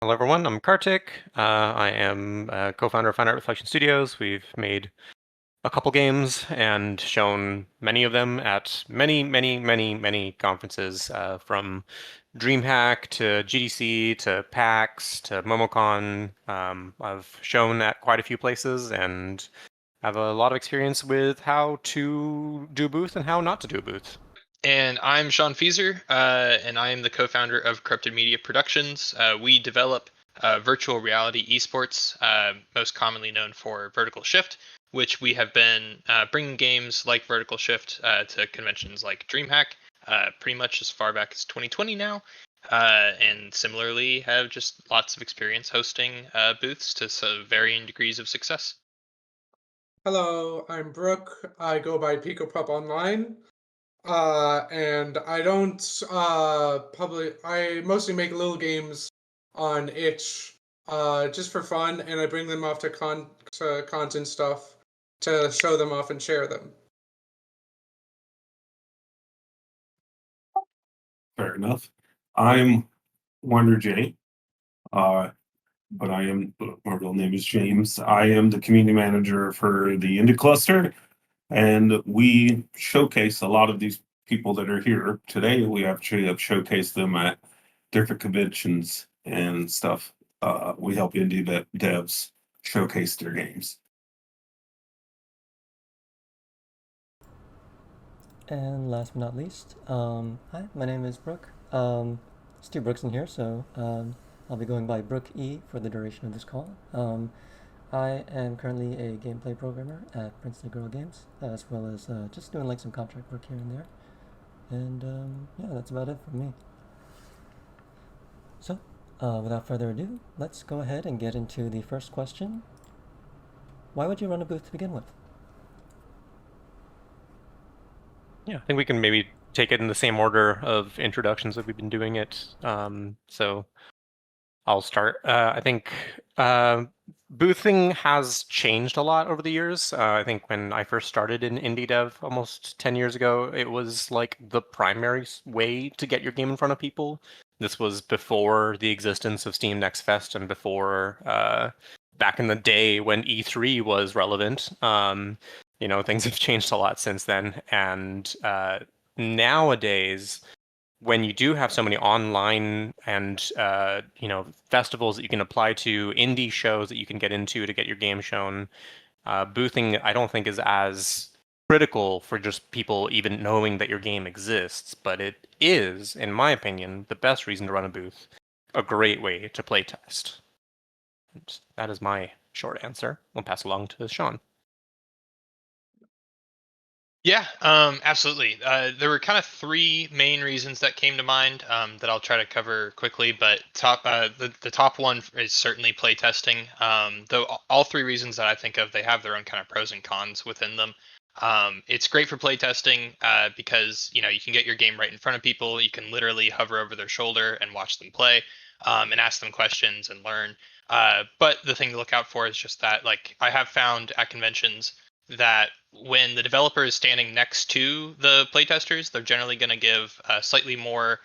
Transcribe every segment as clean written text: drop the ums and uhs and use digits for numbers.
Hello, everyone. I'm Kartik. I am co-founder of Fine Art Reflection Studios. We've made a couple games and shown many of them at many conferences, from DreamHack to GDC to PAX to MomoCon. I've shown at quite a few places and have a lot of experience with how to do a booth and how not to do a booth. And I'm Sean Fieser, and I am the co-founder of Corrupted Media Productions. We develop virtual reality esports, most commonly known for Vertical Shift, which we have been bringing games like Vertical Shift to conventions like DreamHack pretty much as far back as 2020 now, and similarly have just lots of experience hosting booths to varying degrees of success. Hello, I'm Brooke. I go by Pico Pup Online. And I don't I mostly make little games on itch just for fun, and I bring them off to content stuff to show them off and share them. Fair enough. I'm Wonder J, uh, but my real name is James. I am the community manager for the Indie Cluster, and we showcase a lot of these people that are here today. We actually have showcased them at different conventions and stuff. We help indie devs showcase their games. And last but not least, hi, my name is Brooke. Stu Brookson here, so I'll be going by Brooke E for the duration of this call. I am currently a gameplay programmer at Princeton Girl Games, as well as just doing like some contract work here and there. And yeah, that's about it for me. So, without further ado, let's go ahead and get into the first question. Why would you run a booth to begin with? Yeah, I think we can maybe take it in the same order of introductions that we've been doing it. So I'll start. I think boothing has changed a lot over the years. I think when I first started in indie dev almost 10 years ago, it was like the primary way to get your game in front of people. This was before the existence of Steam Next Fest and before back in the day when E3 was relevant. Things have changed a lot since then. And nowadays, when you do have so many online and festivals that you can apply to, indie shows that you can get into to get your game shown, boothing I don't think is as critical for just people even knowing that your game exists, but it is, in my opinion, the best reason to run a booth, a great way to play test. And that is my short answer. I'll pass along to Sean. Yeah, absolutely. There were kind of three main reasons that came to mind that I'll try to cover quickly. But the top one is certainly playtesting. Though all three reasons that I think of, they have their own kind of pros and cons within them. It's great for playtesting because you can get your game right in front of people. You can literally hover over their shoulder and watch them play, and ask them questions and learn. But the thing to look out for is just that, like I have found at conventions that when the developer is standing next to the playtesters, they're generally going to give slightly more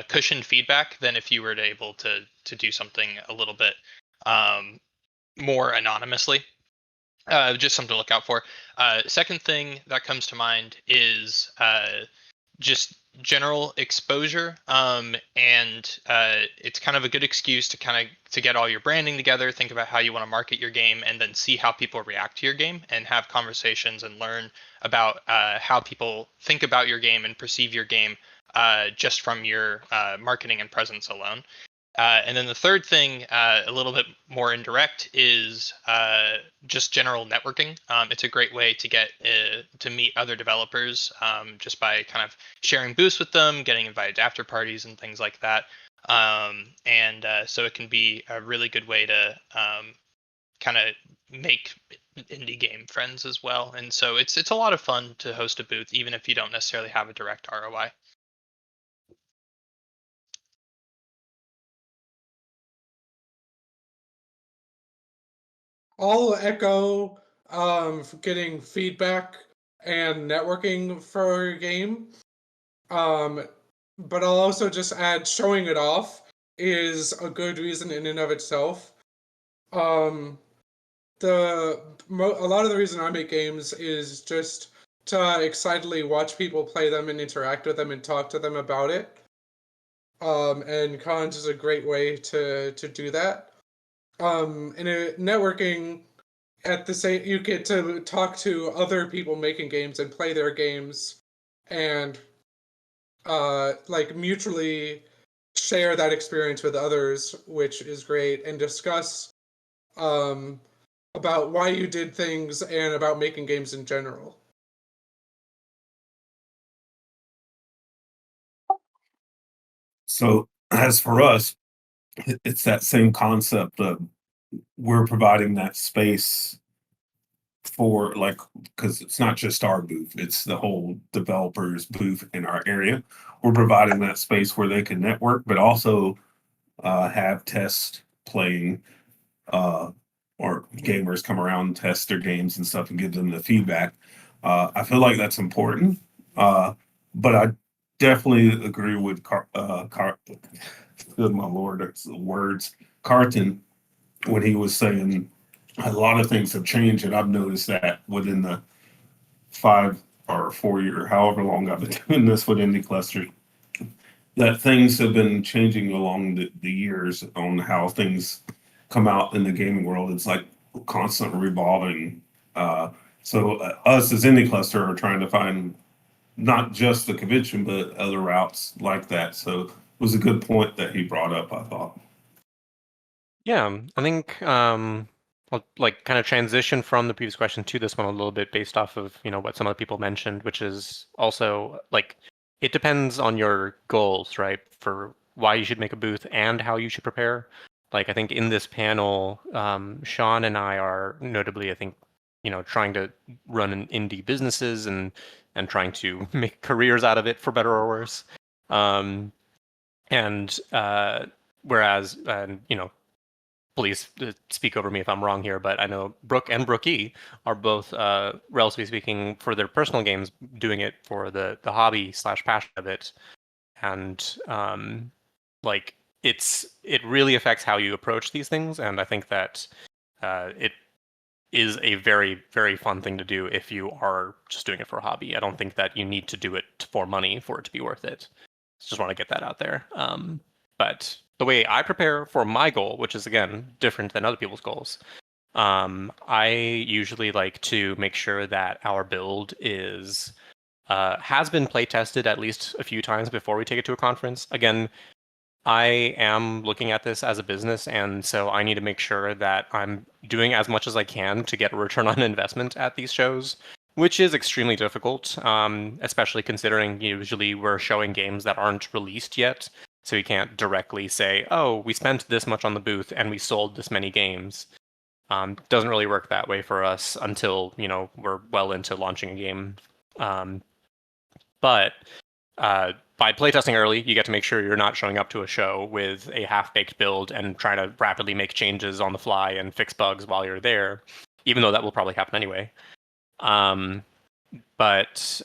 cushioned feedback than if you were to able to do something a little bit more anonymously. Just something to look out for. Second thing that comes to mind is just general exposure, and it's kind of a good excuse to get all your branding together, think about how you want to market your game, and then see how people react to your game and have conversations and learn about how people think about your game and perceive your game just from your marketing and presence alone. And then the third thing, a little bit more indirect, is just general networking. It's a great way to get to meet other developers just by kind of sharing booths with them, getting invited to after parties and things like that. And so it can be a really good way to kind of make indie game friends as well. And so it's a lot of fun to host a booth, even if you don't necessarily have a direct ROI. I'll echo getting feedback and networking for your game. Um, but I'll also just add showing it off is a good reason in and of itself. Um, a lot of the reason I make games is just to excitedly watch people play them and interact with them and talk to them about it. And cons is a great way to do that. And networking at the same, you get to talk to other people making games and play their games, and like mutually share that experience with others, which is great, and discuss um, about why you did things and about making games in general. So as for us, it's that same concept of we're providing that space for like, because it's not just our booth, it's the whole developers booth in our area. We're providing that space where they can network, but also have test playing, uh, or gamers come around and test their games and stuff and give them the feedback. I feel like that's important, but I definitely agree with good my lord, it's the words, Carton, when he was saying a lot of things have changed, and I've noticed that within the 5 or 4 year, however long I've been doing this with Indie Cluster, that things have been changing along the years on how things come out in the gaming world. It's like constantly revolving. Us as Indie Cluster are trying to find not just the convention, but other routes like that. So it was a good point that he brought up, I thought. Yeah, I think I'll like kind of transition from the previous question to this one a little bit based off of, what some other people mentioned, which is also like it depends on your goals, right? For why you should make a booth and how you should prepare. Like I think in this panel, Sean and I are notably, I think, trying to run an indie businesses and trying to make careers out of it for better or worse. And whereas, please speak over me if I'm wrong here, but I know Brooke and Brookie are both, relatively speaking, for their personal games, doing it for the hobby / passion of it, and like it really affects how you approach these things, and I think that it is a very, very fun thing to do if you are just doing it for a hobby. I don't think that you need to do it for money for it to be worth it. Just want to get that out there. But the way I prepare for my goal, which is again different than other people's goals, I usually like to make sure that our build is has been play tested at least a few times before we take it to a conference. Again, I am looking at this as a business, and so I need to make sure that I'm doing as much as I can to get a return on investment at these shows, which is extremely difficult, especially considering usually we're showing games that aren't released yet. So you can't directly say, oh, we spent this much on the booth and we sold this many games. Doesn't really work that way for us until, we're well into launching a game. But by playtesting early, you get to make sure you're not showing up to a show with a half-baked build and trying to rapidly make changes on the fly and fix bugs while you're there, even though that will probably happen anyway. But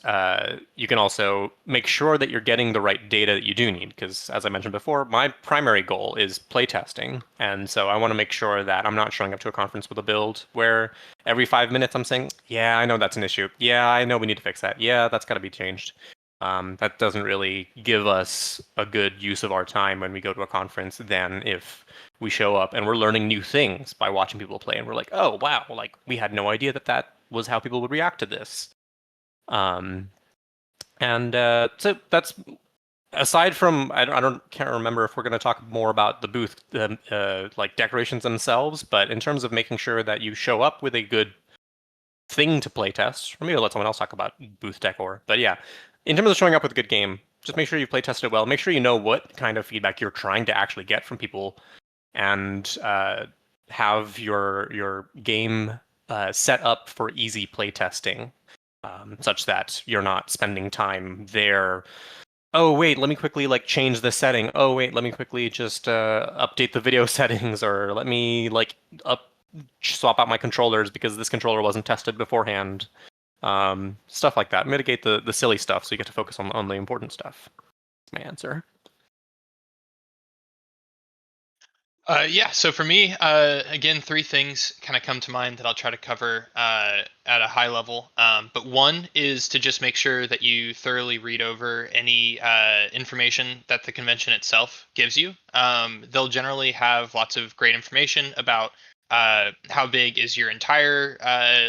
you can also make sure that you're getting the right data that you do need, because as I mentioned before, my primary goal is playtesting. And so I want to make sure that I'm not showing up to a conference with a build where every 5 minutes I'm saying, yeah, I know that's an issue. Yeah, I know we need to fix that. Yeah, that's got to be changed. That doesn't really give us a good use of our time when we go to a conference than if we show up and we're learning new things by watching people play and we're like, oh, wow, like we had no idea that that was how people would react to this. So that's aside from can't remember if we're going to talk more about the booth like decorations themselves, but in terms of making sure that you show up with a good thing to play test, or maybe I'll let someone else talk about booth decor. But yeah, in terms of showing up with a good game, just make sure you play tested it well. Make sure you know what kind of feedback you're trying to actually get from people, and have your game set up for easy play testing, such that you're not spending time there. Oh wait, let me quickly like change the setting. Oh wait, let me quickly just update the video settings, or let me like swap out my controllers because this controller wasn't tested beforehand. Stuff like that. Mitigate the silly stuff so you get to focus on the important stuff. That's my answer. Yeah, so for me, again, three things kind of come to mind that I'll try to cover at a high level. But one is to just make sure that you thoroughly read over any information that the convention itself gives you. They'll generally have lots of great information about how big is your entire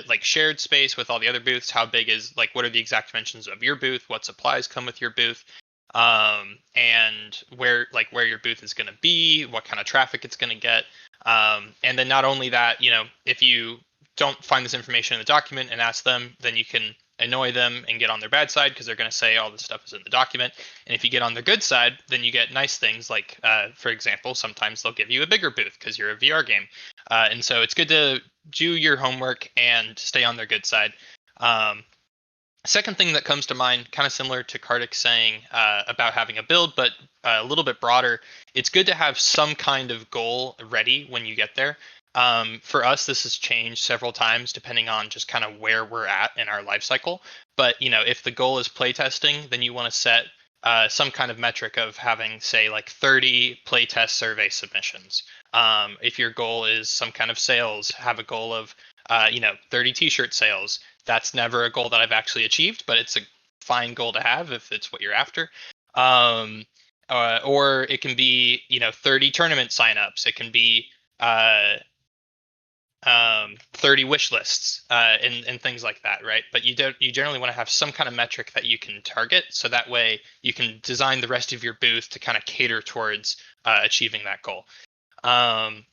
like shared space with all the other booths, how big is like what are the exact dimensions of your booth, what supplies come with your booth, and where your booth is going to be, what kind of traffic it's going to get, and then not only that, if you don't find this information in the document and ask them, then you can annoy them and get on their bad side because they're going to say all this stuff is in the document. And if you get on their good side, then you get nice things like, for example, sometimes they'll give you a bigger booth because you're a VR game, and so it's good to do your homework and stay on their good side. Um, Second thing that comes to mind, kind of similar to Kartik saying about having a build, but a little bit broader, it's good to have some kind of goal ready when you get there. For us, this has changed several times depending on just kind of where we're at in our life cycle. But if the goal is playtesting, then you want to set some kind of metric of having, say, like 30 playtest survey submissions. If your goal is some kind of sales, have a goal of 30 t-shirt sales. That's never a goal that I've actually achieved, but it's a fine goal to have if it's what you're after. Or it can be 30 tournament signups. It can be 30 wish lists and things like that, right? But you generally want to have some kind of metric that you can target, so that way you can design the rest of your booth to kind of cater towards achieving that goal. And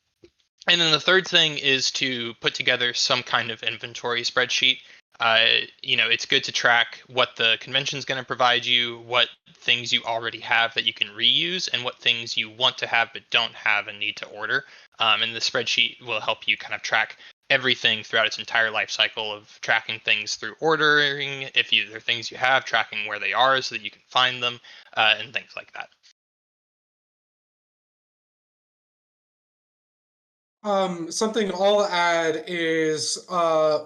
then the third thing is to put together some kind of inventory spreadsheet. It's good to track what the convention is going to provide you, what things you already have that you can reuse, and what things you want to have but don't have and need to order. And the spreadsheet will help you kind of track everything throughout its entire life cycle of tracking things through ordering, if there are things you have, tracking where they are so that you can find them, and things like that. Something I'll add is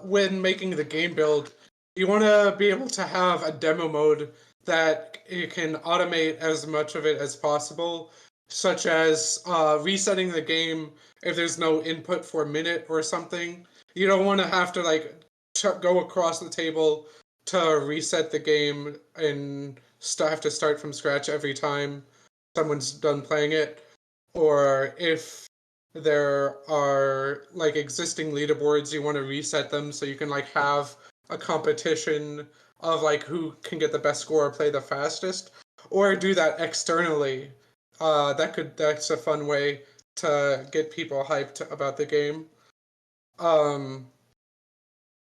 when making the game build, you want to be able to have a demo mode that you can automate as much of it as possible, such as resetting the game if there's no input for a minute or something. You don't want to have to go across the table to reset the game and have to start from scratch every time someone's done playing it. Or if there are existing leaderboards, you want to reset them so you can have a competition of who can get the best score or play the fastest, or do that externally. That's a fun way to get people hyped about the game.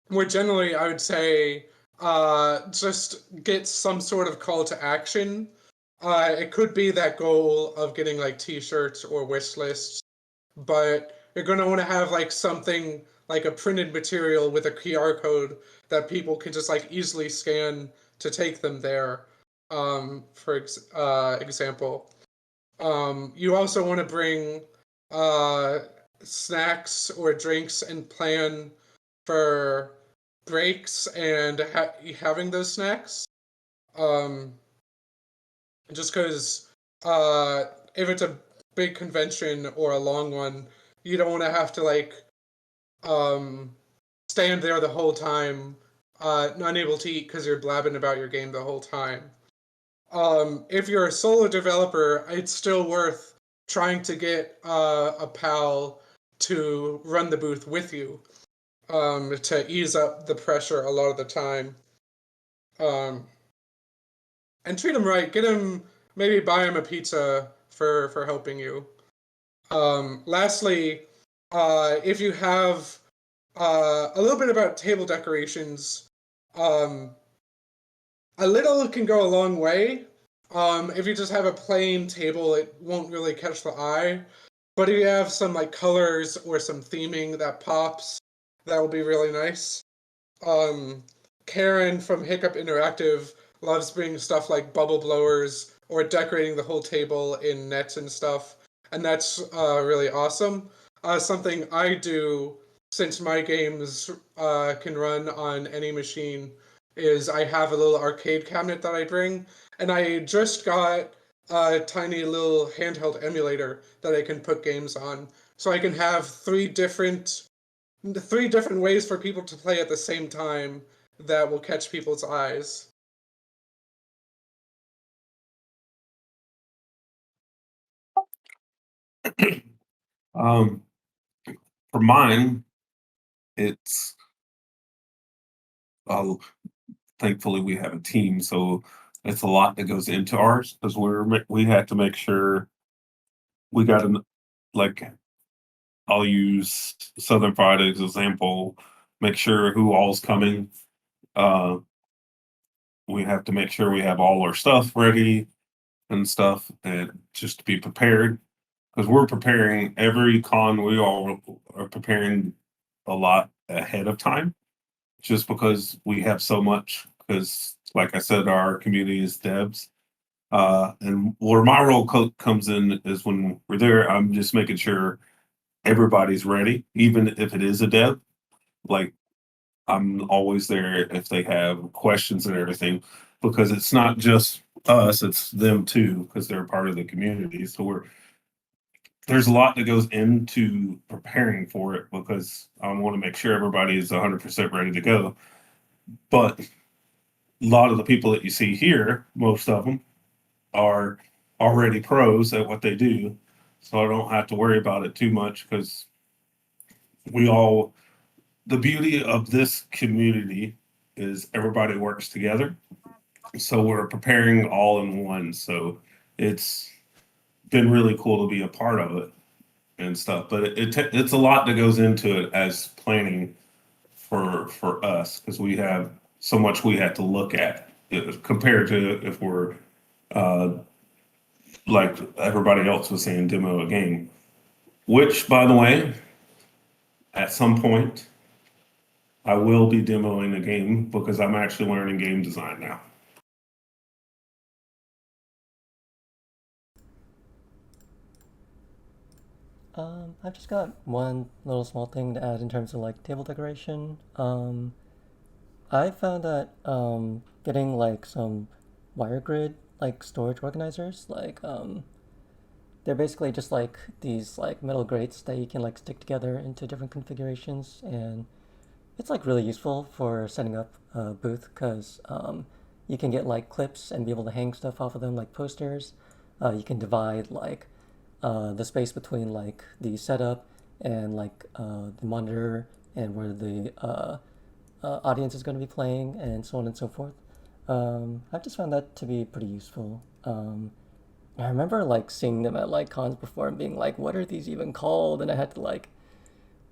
More generally, I would say just get some sort of call to action. It could be that goal of getting t-shirts or wish lists, but you're going to want to have something like a printed material with a QR code that people can just easily scan to take them there. For example, you also want to bring snacks or drinks and plan for breaks and having those snacks. Um, just because if it's a big convention or a long one, you don't want to have to um, stand there the whole time, unable to eat because you're blabbing about your game the whole time. If you're a solo developer, it's still worth trying to get a pal to run the booth with you, to ease up the pressure a lot of the time. And treat him right. Get him, maybe buy him a pizza for helping you. Lastly, if you have a little bit about table decorations, a little can go a long way. If you just have a plain table, it won't really catch the eye. But if you have some colors or some theming that pops, that will be really nice. Karen from Hiccup Interactive loves bringing stuff like bubble blowers or decorating the whole table in nets and stuff, and that's really awesome. Something I do, since my games can run on any machine, is I have a little arcade cabinet that I bring, and I just got a tiny little handheld emulator that I can put games on. So I can have three different ways for people to play at the same time that will catch people's eyes. Um, for mine, it's thankfully we have a team, so it's a lot that goes into ours because we had to make sure we got an like I'll use Southern Fried as example. Make sure who all's coming. Uh, we have to make sure we have all our stuff ready and stuff, and just to be prepared because we're preparing every con. We all are preparing a lot ahead of time, just because we have so much. Because, like I said, our community is devs. And where my role comes in is when we're there, I'm just making sure everybody's ready, even if it is a dev. Like I'm always there if they have questions and everything, because it's not just us, it's them too, because they're part of the community. So there's a lot that goes into preparing for it because I want to make sure everybody is 100% ready to go. But a lot of the people that you see here, most of them are already pros at what they do. So I don't have to worry about it too much because we all, the beauty of this community is everybody works together. So we're preparing all in one. So it's been really cool to be a part of it and stuff. But it's a lot that goes into it as planning for us because we have so much we have to look at compared to if we're uh, like everybody else was saying, demo a game. Which, by the way, at some point, I will be demoing a game because I'm actually learning game design now. I've just got one little small thing to add in terms of like table decoration. I found that getting like some wire grid like storage organizers, like they're basically just like these like metal grates that you can like stick together into different configurations, and it's like really useful for setting up a booth because you can get like clips and be able to hang stuff off of them like posters. You can divide like the space between like the setup and like the monitor and where the audience is going to be playing and so on and so forth. I've just found that to be pretty useful. I remember like seeing them at like cons before and being like, "What are these even called?" And I had to like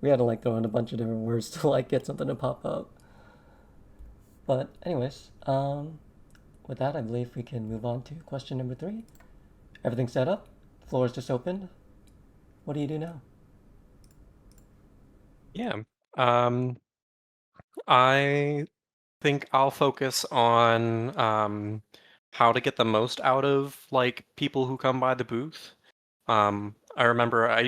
we had to like throw in a bunch of different words to like get something to pop up. But anyways, with that, I believe we can move on to question number 3. Everything set up? The floor is just opened. What do you do now? Yeah. I think I'll focus on how to get the most out of like people who come by the booth. I remember I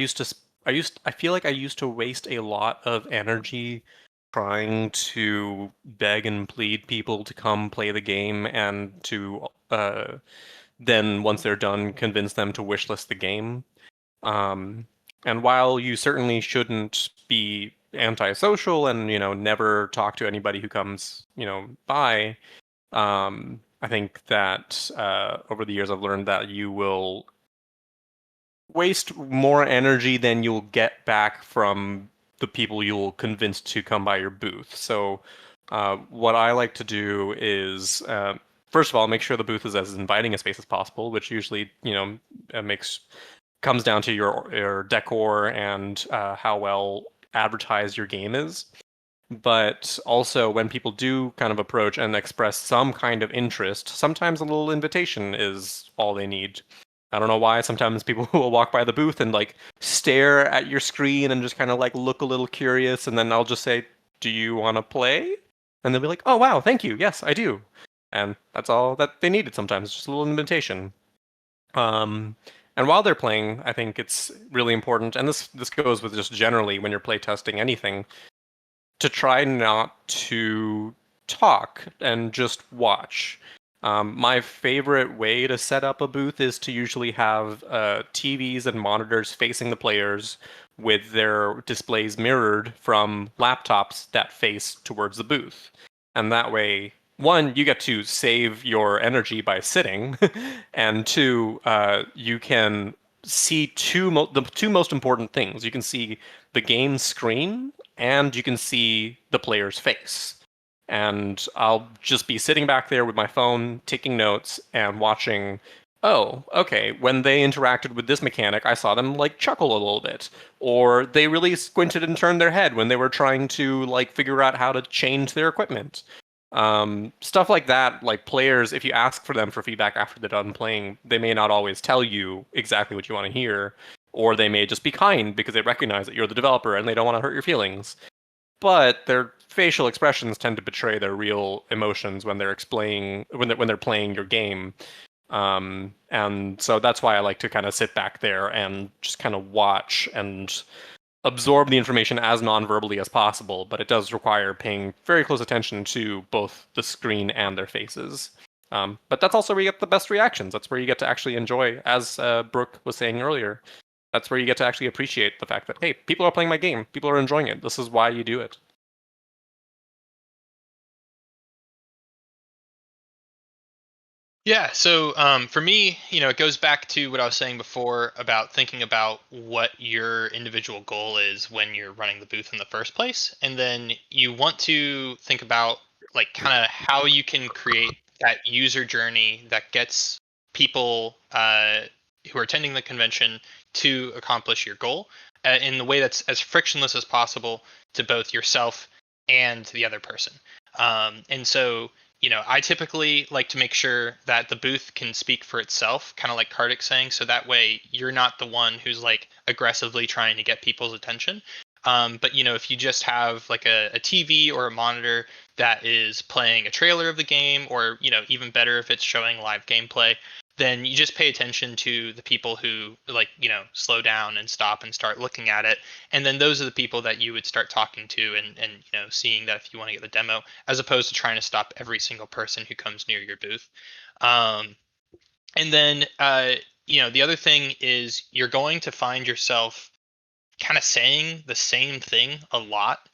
feel like I used to waste a lot of energy trying to beg and plead people to come play the game and to then once they're done convince them to wishlist the game. Um, and while you certainly shouldn't be antisocial and never talk to anybody who comes by, I think that over the years I've learned that you will waste more energy than you'll get back from the people you'll convince to come by your booth. So what I like to do is first of all make sure the booth is as inviting a space as possible, which usually makes comes down to your decor and how well advertised your game is. But also, when people do kind of approach and express some kind of interest, sometimes a little invitation is all they need. I don't know why. Sometimes people will walk by the booth and like stare at your screen and just kind of like look a little curious, and then I'll just say, "Do you want to play?" And they'll be like, "Oh wow, thank you. Yes, I do." And that's all that they needed sometimes, just a little invitation. Um, and while they're playing, I think it's really important, and this goes with just generally when you're play testing anything, to try not to talk and just watch. My favorite way to set up a booth is to usually have TVs and monitors facing the players with their displays mirrored from laptops that face towards the booth. And that way, one, you get to save your energy by sitting, and two, you can see the two most important things. You can see the game screen, and you can see the player's face. And I'll just be sitting back there with my phone, taking notes and watching. Oh, okay. When they interacted with this mechanic, I saw them like chuckle a little bit, or they really squinted and turned their head when they were trying to like figure out how to change their equipment. Stuff like that. Like players, if you ask for them for feedback after they're done playing, they may not always tell you exactly what you want to hear, or they may just be kind because they recognize that you're the developer and they don't want to hurt your feelings, but their facial expressions tend to betray their real emotions when they're explaining when they're playing your game. And so that's why I like to kind of sit back there and just kind of watch and absorb the information as non-verbally as possible, but it does require paying very close attention to both the screen and their faces. But that's also where you get the best reactions. That's where you get to actually enjoy, as Brooke was saying earlier, that's where you get to actually appreciate the fact that, hey, people are playing my game. People are enjoying it. This is why you do it. Yeah, so for me, it goes back to what I was saying before about thinking about what your individual goal is when you're running the booth in the first place. And then you want to think about like kind of how you can create that user journey that gets people who are attending the convention to accomplish your goal in the way that's as frictionless as possible to both yourself and the other person. And so I typically like to make sure that the booth can speak for itself, kind of like Kartik saying, so that way you're not the one who's like aggressively trying to get people's attention. But if you just have like a TV or a monitor that is playing a trailer of the game, or even better if it's showing live gameplay, then you just pay attention to the people who like slow down and stop and start looking at it, and then those are the people that you would start talking to and seeing that if you want to get the demo, as opposed to trying to stop every single person who comes near your booth. And then the other thing is you're going to find yourself kind of saying the same thing a lot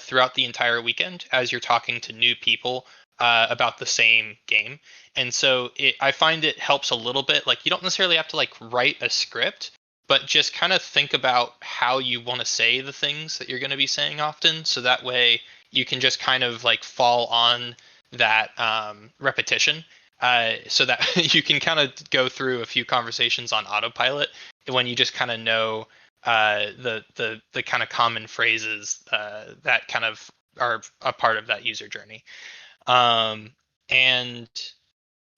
throughout the entire weekend as you're talking to new people about the same game. And so I find it helps a little bit. Like you don't necessarily have to like write a script, but just kind of think about how you want to say the things that you're going to be saying often. So that way you can just kind of like fall on that repetition. So that you can kind of go through a few conversations on autopilot when you just kind of know the kind of common phrases that kind of are a part of that user journey, um, and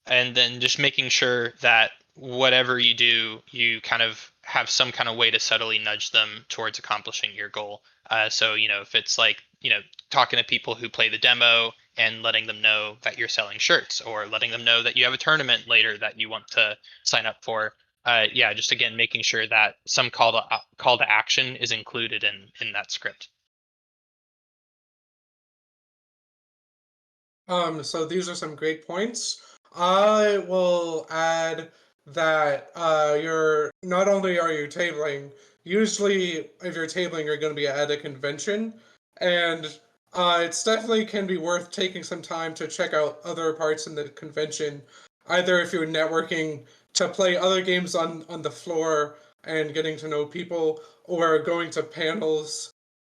then just making sure that whatever you do, you kind of have some kind of way to subtly nudge them towards accomplishing your goal. So if it's like talking to people who play the demo and letting them know that you're selling shirts, or letting them know that you have a tournament later that you want to sign up for. Yeah, just again making sure that some call to action is included in that script. So these are some great points. I will add that you're not only are you tabling, usually if you're tabling, you're going to be at a convention, and it's definitely can be worth taking some time to check out other parts in the convention, either if you're networking to play other games on the floor and getting to know people, or going to panels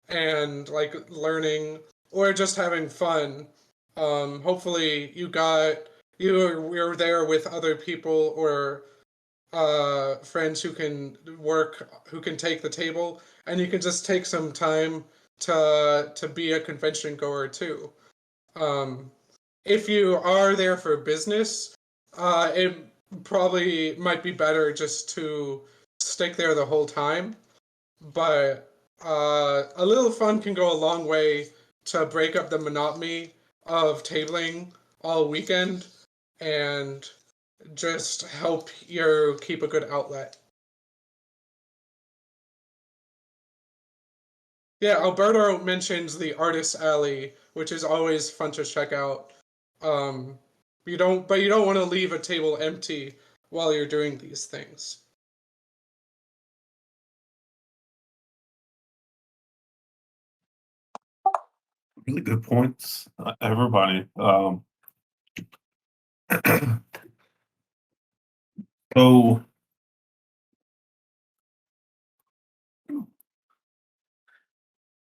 and like learning, or just having fun. Hopefully you're there with other people or friends who can take the table, and you can just take some time to be a convention goer too. Um, if you are there for business, it probably might be better just to stick there the whole time, but a little fun can go a long way to break up the monotony of tabling all weekend and just help you keep a good outlet. Yeah, Alberto mentions the Artist Alley, which is always fun to check out. Um, You don't want to leave a table empty while you're doing these things. Really good points, everybody. So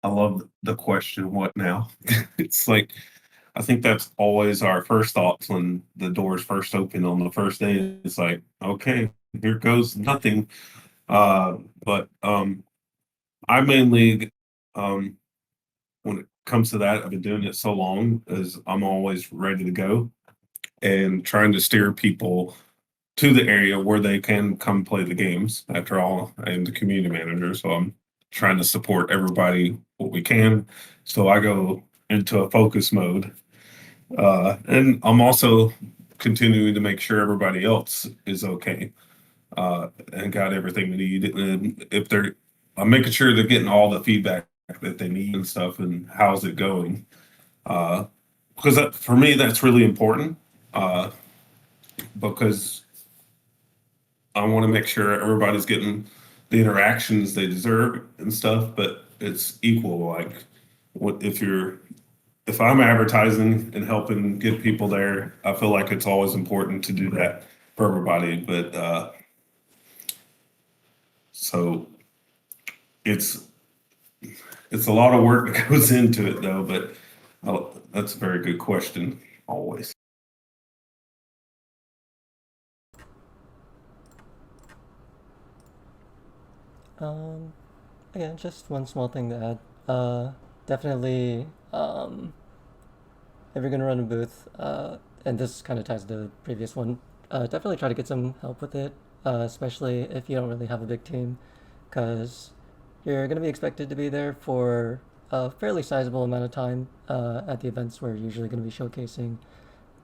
I love the question, what now? It's like, I think that's always our first thoughts when the doors first open on the first day. It's like, okay, here goes nothing. But I mainly, when it comes to that, I've been doing it so long, is I'm always ready to go and trying to steer people to the area where they can come play the games. After all, I am the community manager, so I'm trying to support everybody what we can. So I go into a focus mode, and I'm also continuing to make sure everybody else is okay, and got everything they need. And if they're, I'm making sure they're getting all the feedback that they need and stuff, and how's it going? Because for me, that's really important. Uh, because I want to make sure everybody's getting the interactions they deserve and stuff, but it's equal. Like, what if I'm advertising and helping get people there, I feel like it's always important to do that for everybody. But so it's it's a lot of work that goes into it, though. But that's a very good question, always. Again, just one small thing to add. Definitely, if you're gonna run a booth, and this kind of ties to the previous one, definitely try to get some help with it, especially if you don't really have a big team, because you're gonna be expected to be there for a fairly sizable amount of time at the events we're usually gonna be showcasing,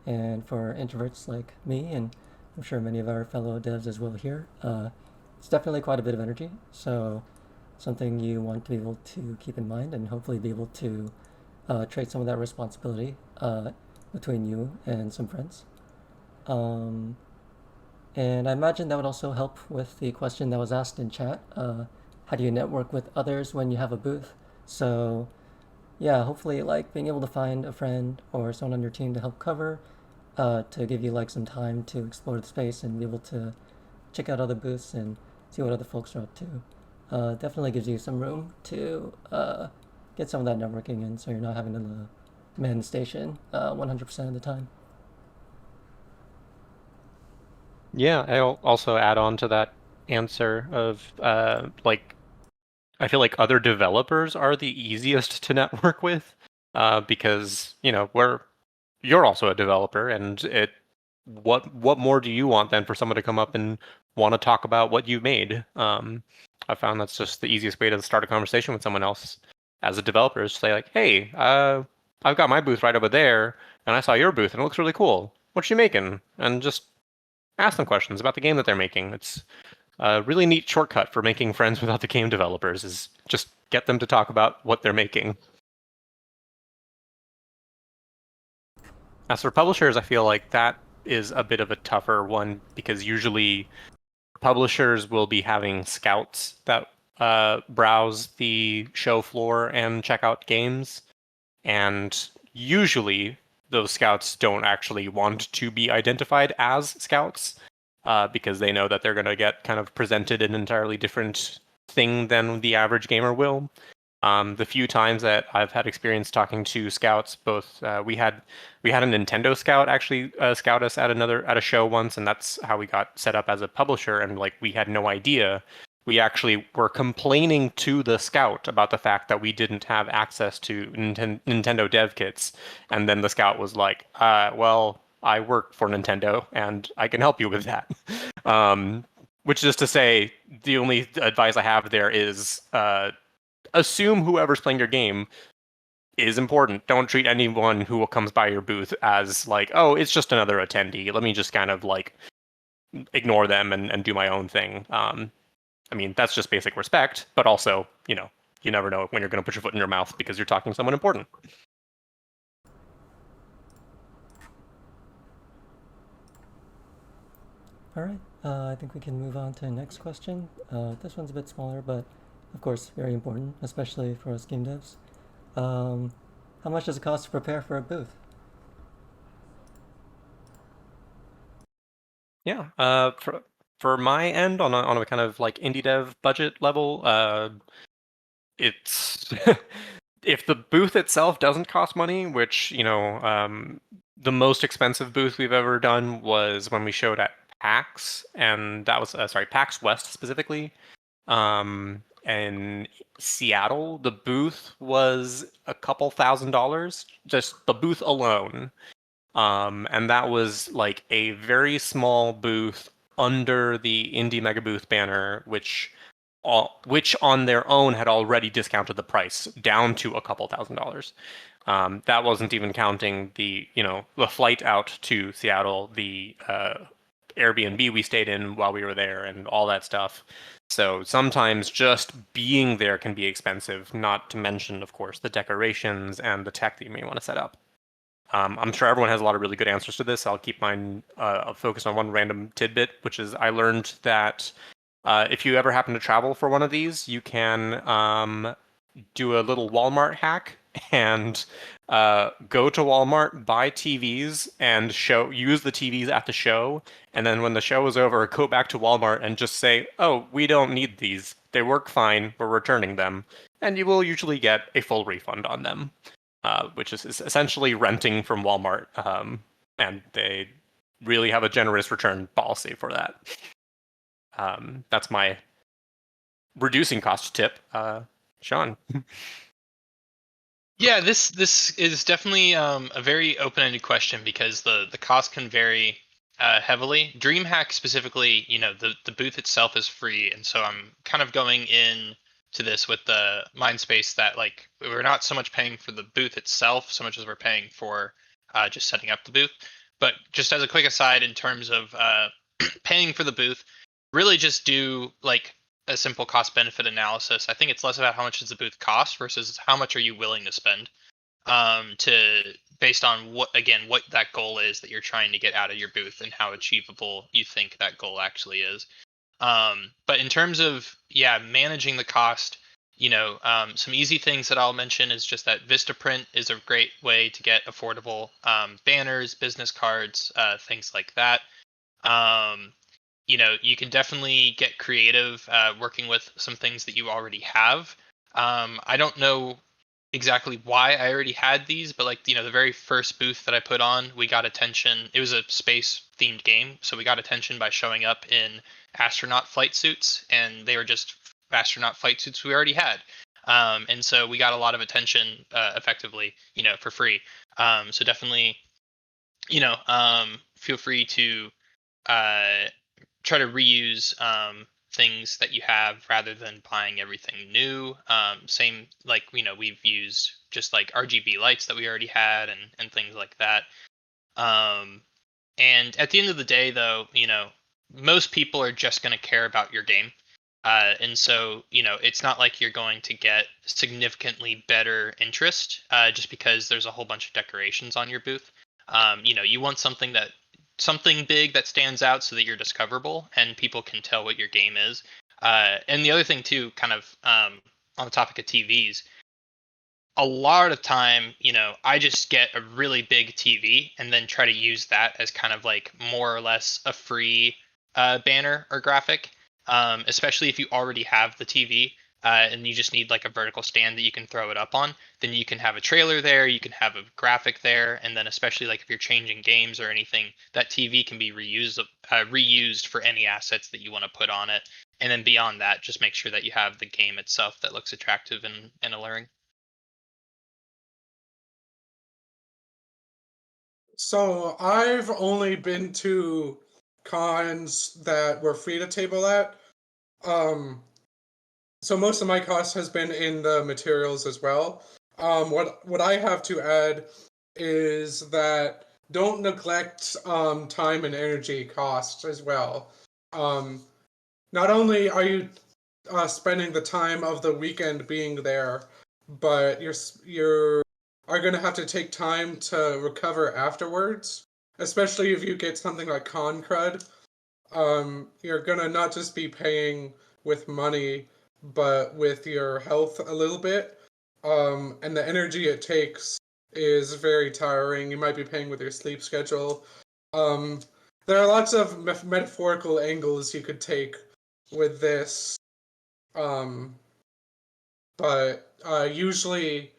and for introverts like me, and I'm sure many of our fellow devs as well here, it's definitely quite a bit of energy. So something you want to be able to keep in mind and hopefully be able to trade some of that responsibility between you and some friends. And I imagine that would also help with the question that was asked in chat. How do you network with others when you have a booth? So yeah, hopefully like being able to find a friend or someone on your team to help cover, to give you like some time to explore the space and be able to check out other booths and see what other folks are up to. Definitely gives you some room to get some of that networking in, so you're not having to man the station 100% of the time. Yeah, I'll also add on to that answer of like, I feel like other developers are the easiest to network with, because you're also a developer, and what more do you want than for someone to come up and want to talk about what you made? I found that's just the easiest way to start a conversation with someone else as a developer, is to say like, hey, I've got my booth right over there, and I saw your booth and it looks really cool. What you making? And just ask them questions about the game that they're making. It's a really neat shortcut for making friends with other game developers, is just get them to talk about what they're making. As for publishers, I feel like that is a bit of a tougher one, because usually publishers will be having scouts that browse the show floor and check out games, and usually those scouts don't actually want to be identified as scouts, because they know that they're going to get kind of presented an entirely different thing than the average gamer will. The few times that I've had experience talking to scouts, both we had a Nintendo scout actually scout us at a show once, and that's how we got set up as a publisher. And like, we had no idea. We actually were complaining to the scout about the fact that we didn't have access to Nintendo dev kits, and then the scout was like, "Well, I work for Nintendo, and I can help you with that." Which is to say, the only advice I have there is, assume whoever's playing your game is important. Don't treat anyone who comes by your booth as like, oh, it's just another attendee. Let me just kind of like ignore them and do my own thing. I mean, that's just basic respect, but also, you never know when you're going to put your foot in your mouth because you're talking to someone important. All right. I think we can move on to the next question. This one's a bit smaller, but of course very important, especially for us game devs. How much does it cost to prepare for a booth? Yeah. For my end, on a kind of like indie dev budget level, it's if the booth itself doesn't cost money, which the most expensive booth we've ever done was when we showed at PAX, and that was PAX West specifically. In Seattle, the booth was a couple $1,000s, just the booth alone. And that was like a very small booth under the Indie Mega Booth banner, which on their own had already discounted the price down to a couple $1,000s. That wasn't even counting the flight out to Seattle, the Airbnb we stayed in while we were there, and all that stuff. So sometimes just being there can be expensive, not to mention, of course, the decorations and the tech that you may want to set up. I'm sure everyone has a lot of really good answers to this. I'll keep mine focused on one random tidbit, which is I learned that if you ever happen to travel for one of these, you can do a little Walmart hack and go to Walmart, buy TVs, and use the TVs at the show. And then when the show is over, go back to Walmart and just say, "Oh, we don't need these. They work fine. We're returning them." And you will usually get a full refund on them. Which is essentially renting from Walmart, and they really have a generous return policy for that. That's my reducing cost tip. Sean. Yeah, this is definitely a very open-ended question because the cost can vary heavily. DreamHack specifically, the booth itself is free, and so I'm kind of going in to this with the mind space that like we're not so much paying for the booth itself so much as we're paying for just setting up the booth. But just as a quick aside, in terms of paying for the booth, really just do like a simple cost benefit analysis. I think it's less about how much does the booth cost versus how much are you willing to spend to based on what that goal is that you're trying to get out of your booth and how achievable you think that goal actually is. But in terms of managing the cost, some easy things that I'll mention is just that Vistaprint is a great way to get affordable banners, business cards, things like that. You can definitely get creative working with some things that you already have. I don't know exactly why I already had these, but like the very first booth that I put on, we got attention. It was a space themed game, so we got attention by showing up in astronaut flight suits, and they were just astronaut flight suits we already had. And so we got a lot of attention effectively, for free. So definitely, feel free to try to reuse things that you have rather than buying everything new. Same like we've used just like RGB lights that we already had and things like that. And at the end of the day, though, most people are just going to care about your game. And so, it's not like you're going to get significantly better interest just because there's a whole bunch of decorations on your booth. You want something big that stands out so that you're discoverable and people can tell what your game is. And the other thing too, kind of on the topic of TVs, a lot of time, I just get a really big TV and then try to use that as kind of like more or less a free banner or graphic, especially if you already have the TV. And you just need like a vertical stand that you can throw it up on, then you can have a trailer there, you can have a graphic there, and then especially like if you're changing games or anything, that TV can be reused for any assets that you want to put on it. And then beyond that, just make sure that you have the game itself that looks attractive and alluring. So I've only been to cons that were free to table at. So most of my cost has been in the materials as well. What I have to add is that don't neglect time and energy costs as well. Not only are you spending the time of the weekend being there, but you're are going to have to take time to recover afterwards, especially if you get something like con crud. you're gonna not just be paying with money, but with your health a little bit. And the energy it takes is very tiring. You might be paying with your sleep schedule. Um, there are lots of metaphorical angles you could take with this, um, but usually,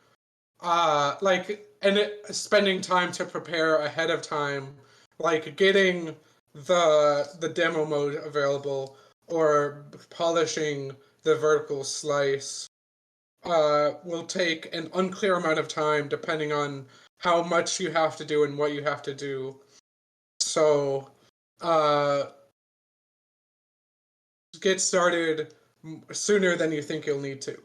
spending time to prepare ahead of time, like getting the demo mode available or polishing the vertical slice will take an unclear amount of time depending on how much you have to do and what you have to do. So, uh, get started sooner than you think you'll need to.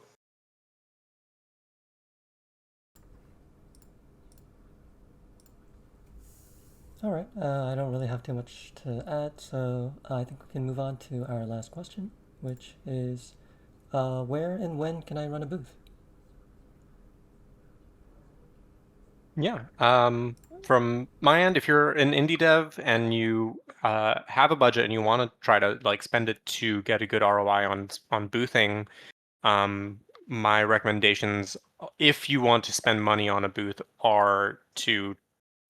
Alright, I don't really have too much to add, so I think we can move on to our last question, which is where and when can I run a booth? Yeah. From my end, if you're an indie dev and you have a budget and you want to try to like spend it to get a good ROI on boothing, my recommendations, if you want to spend money on a booth, are to,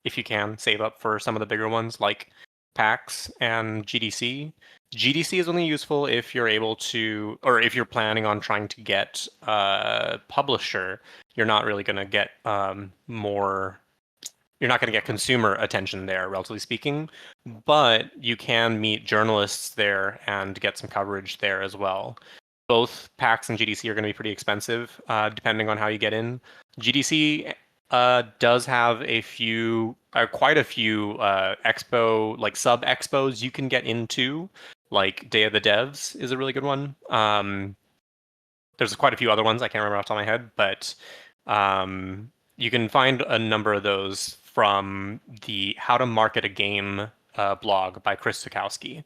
if you can, save up for some of the bigger ones like PAX and GDC. GDC is only useful if you're able to, or if you're planning on trying to get a publisher. You're not really going to get more. You're not going to get consumer attention there, relatively speaking, but you can meet journalists there and get some coverage there as well. Both PAX and GDC are going to be pretty expensive, depending on how you get in. GDC does have quite a few expo, like sub expos you can get into, like Day of the Devs is a really good one. There's quite a few other ones I can't remember off the top of my head, but you can find a number of those from the How to Market a Game blog by Chris Zukowski.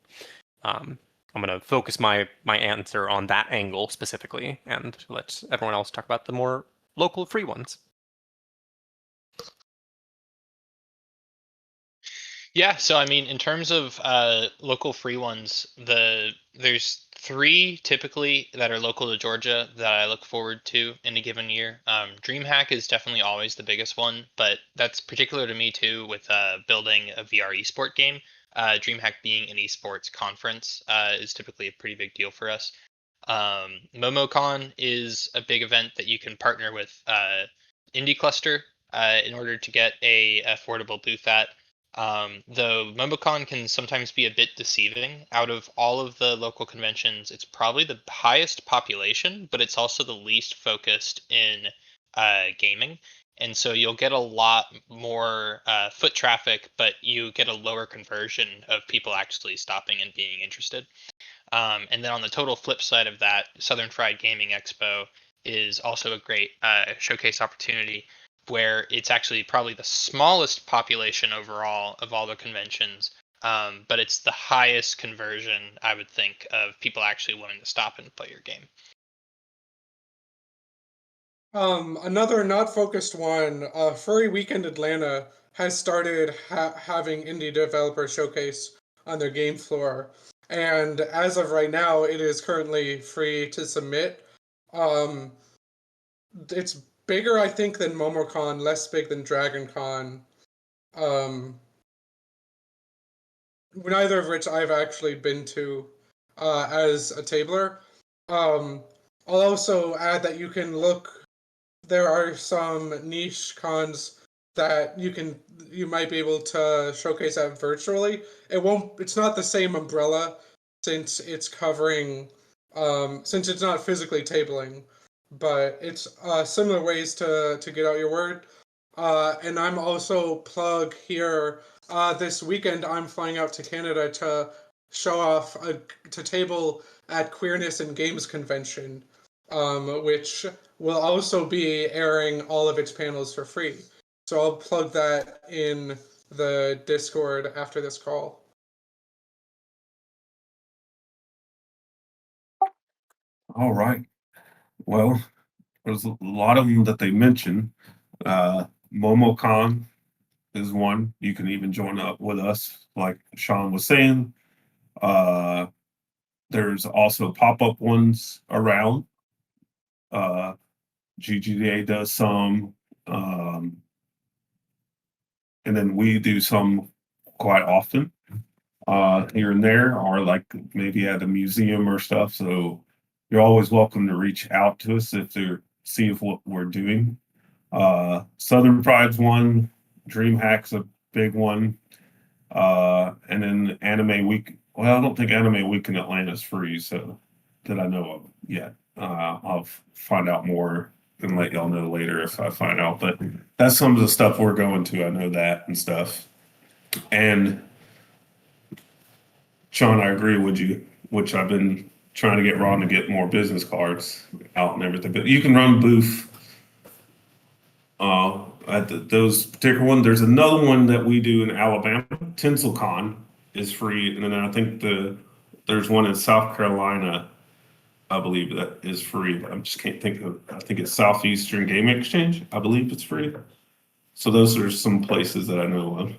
I'm going to focus my answer on that angle specifically and let everyone else talk about the more local free ones. Yeah, so I mean, in terms of local free ones, there's three typically that are local to Georgia that I look forward to in a given year. DreamHack is definitely always the biggest one, but that's particular to me too with building a VR esport game. DreamHack being an esports conference is typically a pretty big deal for us. MomoCon is a big event that you can partner with Indie Cluster in order to get a affordable booth at. Though MomoCon can sometimes be a bit deceiving. Out of all of the local conventions, it's probably the highest population, but it's also the least focused in gaming. And so you'll get a lot more foot traffic, but you get a lower conversion of people actually stopping and being interested. And then on the total flip side of that, Southern Fried Gaming Expo is also a great showcase opportunity where it's actually probably the smallest population overall of all the conventions, but it's the highest conversion, I would think, of people actually wanting to stop and play your game. Another not focused one, Furry Weekend Atlanta has started having indie developers showcase on their game floor, and as of right now, it is currently free to submit. Um, it's bigger, I think, than MomoCon, less big than DragonCon. Um, neither of which I've actually been to as a tabler. Um, I'll also add that you can look. There are some niche cons that you might be able to showcase that virtually. It's not the same umbrella since it's covering since it's not physically tabling, but it's similar ways to get out your word. And I'm also plug here. This weekend, I'm flying out to Canada to show off to table at Queerness and Games Convention, which will also be airing all of its panels for free. So I'll plug that in the Discord after this call. All right. Well, there's a lot of them that they mentioned. MomoCon is one. You can even join up with us, like Sean was saying. There's also pop-up ones around. GGDA does some, and then we do some quite often, here and there, or like maybe at a museum or stuff. So you're always welcome to reach out to us if they're see if what we're doing. Southern Pride's one, DreamHack's a big one. And then Anime Week. Well, I don't think Anime Week in Atlanta is free, so that I know of yet. I'll find out more and let y'all know later if I find out. But that's some of the stuff we're going to. I know that and stuff. And Sean, I agree with you, which I've been trying to get Ron to get more business cards out and everything. But you can run booth at those particular one. There's another one that we do in Alabama. TinselCon is free, and then I think there's one in South Carolina, I believe, that is free. But I just can't think of. I think it's Southeastern Game Exchange. I believe it's free. So those are some places that I know of.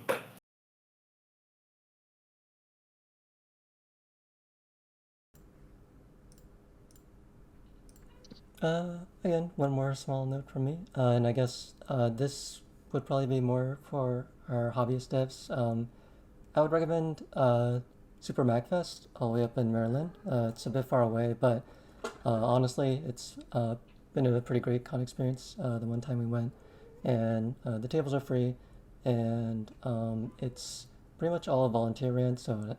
Again, one more small note from me, and I guess this would probably be more for our hobbyist devs. I would recommend Super MagFest all the way up in Maryland. It's a bit far away, but honestly, it's been a pretty great con experience the one time we went. And the tables are free, and it's pretty much all volunteer ran, so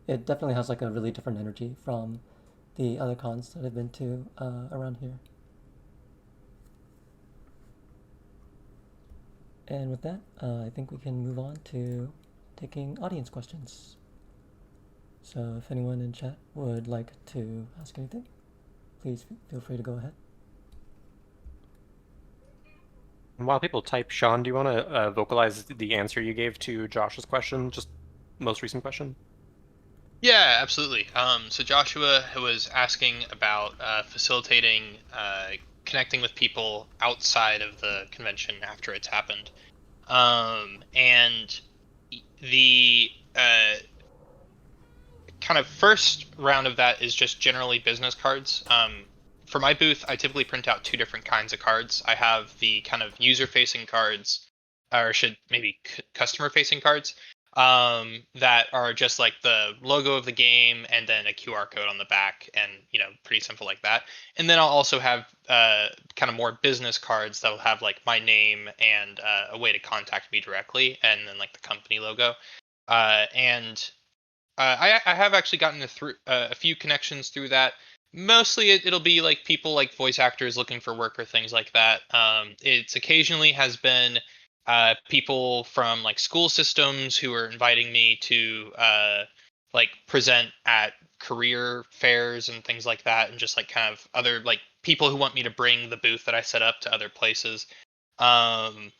it definitely has like a really different energy from the other cons that I've been to around here. And with that, I think we can move on to taking audience questions. So if anyone in chat would like to ask anything, please feel free to go ahead. And while people type, Sean, do you want to vocalize the answer you gave to Josh's question, just most recent question? Yeah, absolutely. So Joshua was asking about facilitating connecting with people outside of the convention after it's happened. And the kind of first round of that is just generally business cards. For my booth, I typically print out two different kinds of cards. I have the kind of user-facing cards, or should maybe customer-facing cards, that are just like the logo of the game and then a QR code on the back, and pretty simple like that. And then I'll also have kind of more business cards that will have like my name and a way to contact me directly, and then like the company logo. And I have actually gotten a few connections through that. Mostly it'll be like people like voice actors looking for work or things like that. It's occasionally has been people from like school systems who are inviting me to like present at career fairs and things like that, and just like kind of other like people who want me to bring the booth that I set up to other places. And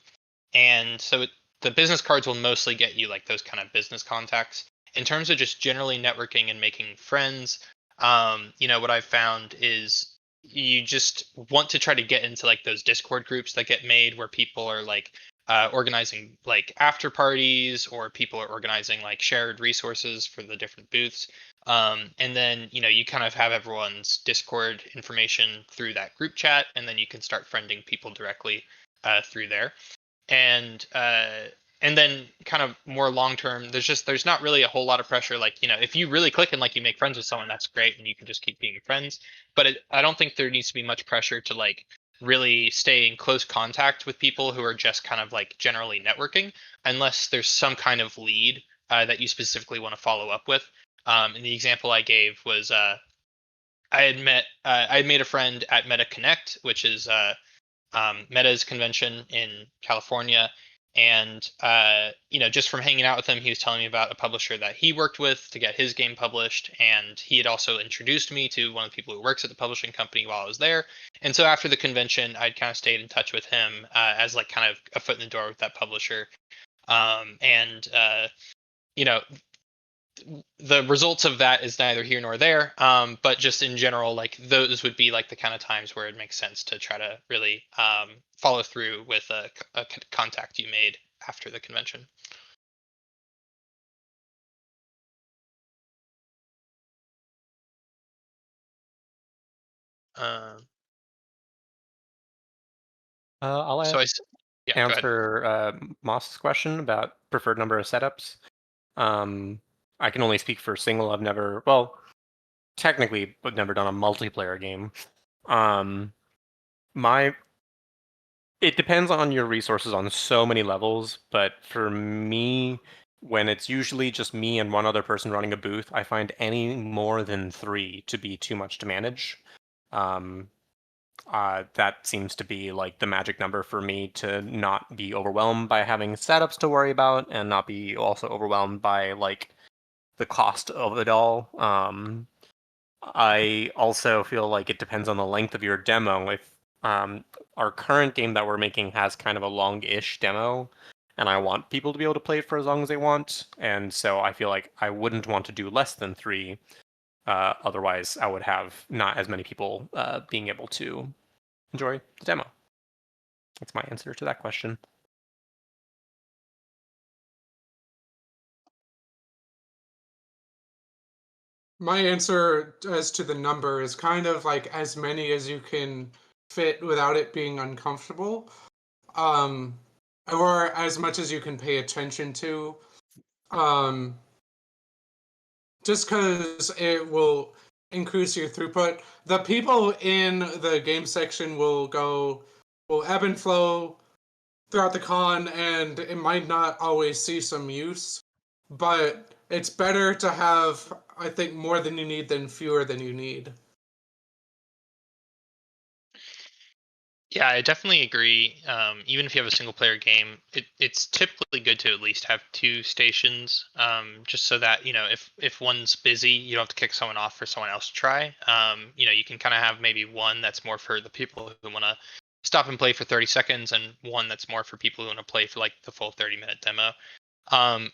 so the business cards will mostly get you like those kind of business contacts. In terms of just generally networking and making friends, what I've found is you just want to try to get into like those Discord groups that get made where people are like organizing like after parties, or people are organizing like shared resources for the different booths. And then you kind of have everyone's Discord information through that group chat, and then you can start friending people directly through there. And then kind of more long term, there's not really a whole lot of pressure. Like if you really click and like you make friends with someone, that's great, and you can just keep being friends. But I don't think there needs to be much pressure to like really stay in close contact with people who are just kind of like generally networking, unless there's some kind of lead that you specifically want to follow up with. And the example I gave was I had made a friend at Meta Connect, which is Meta's convention in California. And just from hanging out with him, he was telling me about a publisher that he worked with to get his game published, and he had also introduced me to one of the people who works at the publishing company while I was there. And so after the convention, I'd kind of stayed in touch with him as like kind of a foot in the door with that publisher. And the results of that is neither here nor there, but just in general, like those would be like the kind of times where it makes sense to try to really follow through with a contact you made after the convention. I'll So yeah, go ahead. answer Moss's question about preferred number of setups. I can only speak for single. I've never, well, technically, but never done a multiplayer game. Um, my It depends on your resources on so many levels, but for me, when it's usually just me and one other person running a booth, I find any more than 3 to be too much to manage. Um, that seems to be like the magic number for me to not be overwhelmed by having setups to worry about and not be also overwhelmed by like the cost of it all. I also feel like it depends on the length of your demo. If our current game that we're making has kind of a long-ish demo, and I want people to be able to play it for as long as they want, and so I feel like I wouldn't want to do less than 3. Otherwise, I would have not as many people being able to enjoy the demo. That's my answer to that question. My answer as to the number is kind of like as many as you can fit without it being uncomfortable, um, or as much as you can pay attention to, um, just because it will increase your throughput. The people in the game section will ebb and flow throughout the con, and it might not always see some use, but it's better to have, I think, more than you need than fewer than you need. Yeah, I definitely agree. Even if you have a single player game, it's typically good to at least have 2 stations, just so that if one's busy, you don't have to kick someone off for someone else to try. You can kind of have maybe one that's more for the people who want to stop and play for 30 seconds, and one that's more for people who want to play for like the full 30-minute demo. Um,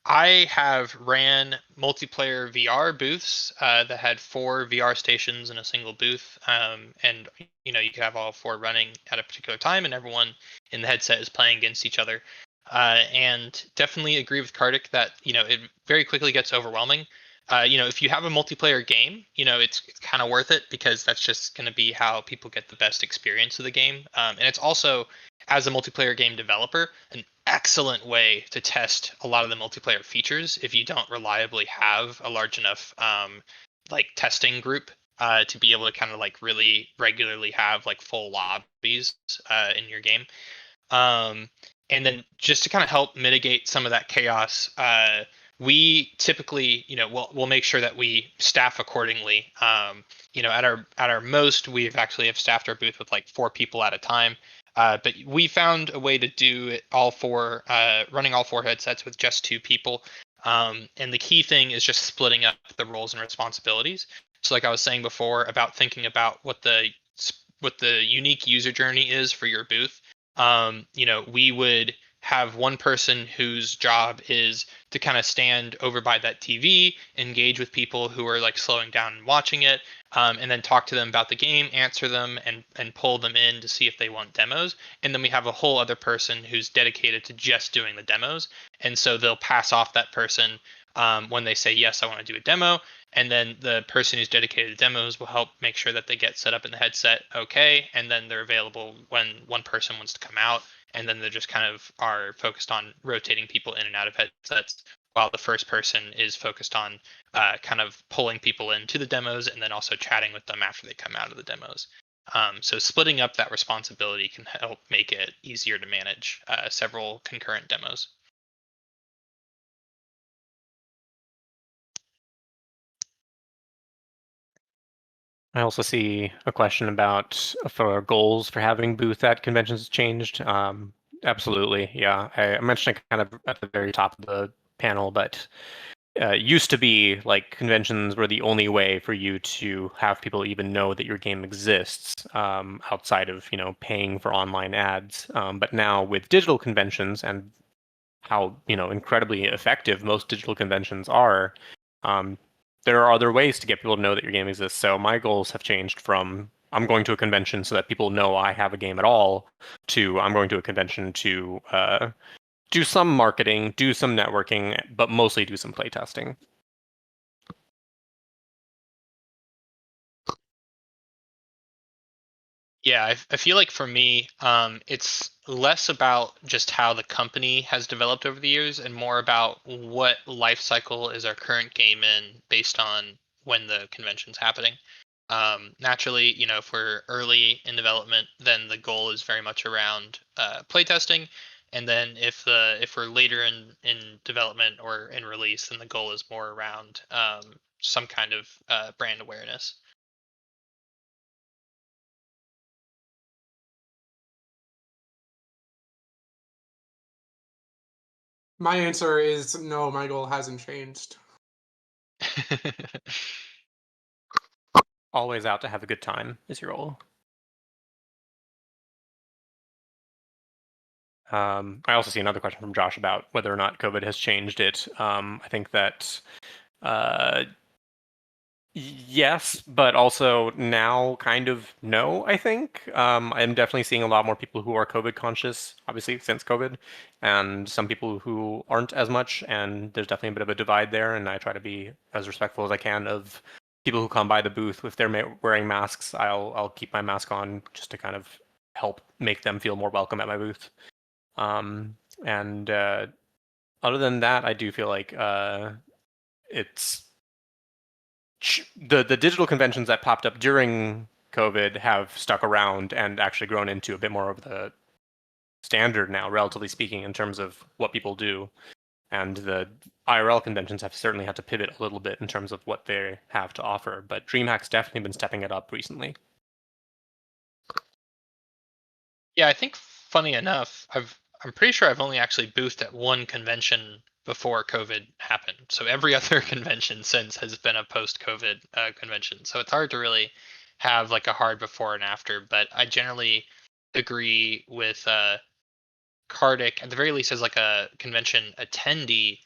I have ran multiplayer VR booths that had 4 VR stations in a single booth, and you could have all 4 running at a particular time, and everyone in the headset is playing against each other. And definitely agree with Kartik that it very quickly gets overwhelming. If you have a multiplayer game, it's kind of worth it because that's just going to be how people get the best experience of the game, and it's also as a multiplayer game developer an excellent way to test a lot of the multiplayer features if you don't reliably have a large enough like testing group to be able to kind of like really regularly have like full lobbies in your game. And then just to kind of help mitigate some of that chaos, we typically, we'll make sure that we staff accordingly. At our most, we've actually have staffed our booth with like 4 people at a time. But we found a way to do it all 4, running all 4 headsets with just 2 people. And the key thing is just splitting up the roles and responsibilities. So, like I was saying before, about thinking about what the unique user journey is for your booth. We would have one person whose job is to kind of stand over by that TV, engage with people who are like slowing down and watching it, and then talk to them about the game, answer them, and pull them in to see if they want demos. And then we have a whole other person who's dedicated to just doing the demos, and so they'll pass off that person when they say yes, I want to do a demo. And then the person who's dedicated to demos will help make sure that they get set up in the headset okay, and then they're available when one person wants to come out, and then they just kind of are focused on rotating people in and out of headsets while the first person is focused on kind of pulling people into the demos and then also chatting with them after they come out of the demos. So splitting up that responsibility can help make it easier to manage several concurrent demos. I also see a question about for goals for having booth at conventions changed. Absolutely, yeah. I mentioned it kind of at the very top of the panel, but used to be like conventions were the only way for you to have people even know that your game exists outside of paying for online ads. But now with digital conventions and how incredibly effective most digital conventions are, um, there are other ways to get people to know that your game exists. So my goals have changed from I'm going to a convention so that people know I have a game at all to I'm going to a convention to do some marketing, do some networking, but mostly do some playtesting. Yeah, I feel like for me, it's less about just how the company has developed over the years and more about what life cycle is our current game in based on when the convention's happening. Naturally, if we're early in development, then the goal is very much around playtesting. And then if we're later in development or in release, then the goal is more around some kind of brand awareness. My answer is no, my goal hasn't changed. Always out to have a good time is your goal. I also see another question from Josh about whether or not COVID has changed it. I think that uh, yes, but also now kind of no, I think. I'm definitely seeing a lot more people who are COVID conscious, obviously, since COVID, and some people who aren't as much, and there's definitely a bit of a divide there, and I try to be as respectful as I can of people who come by the booth. If they're wearing masks, I'll keep my mask on just to kind of help make them feel more welcome at my booth. And other than that, I do feel like it's the digital conventions that popped up during COVID have stuck around and actually grown into a bit more of the standard now, relatively speaking, in terms of what people do. And the IRL conventions have certainly had to pivot a little bit in terms of what they have to offer. But DreamHack's definitely been stepping it up recently. Yeah, I think funny enough, I'm pretty sure I've only actually boothed at one convention before COVID happened. So every other convention since has been a post-COVID convention. So it's hard to really have like a hard before and after. But I generally agree with Kardik, at the very least as like a convention attendee.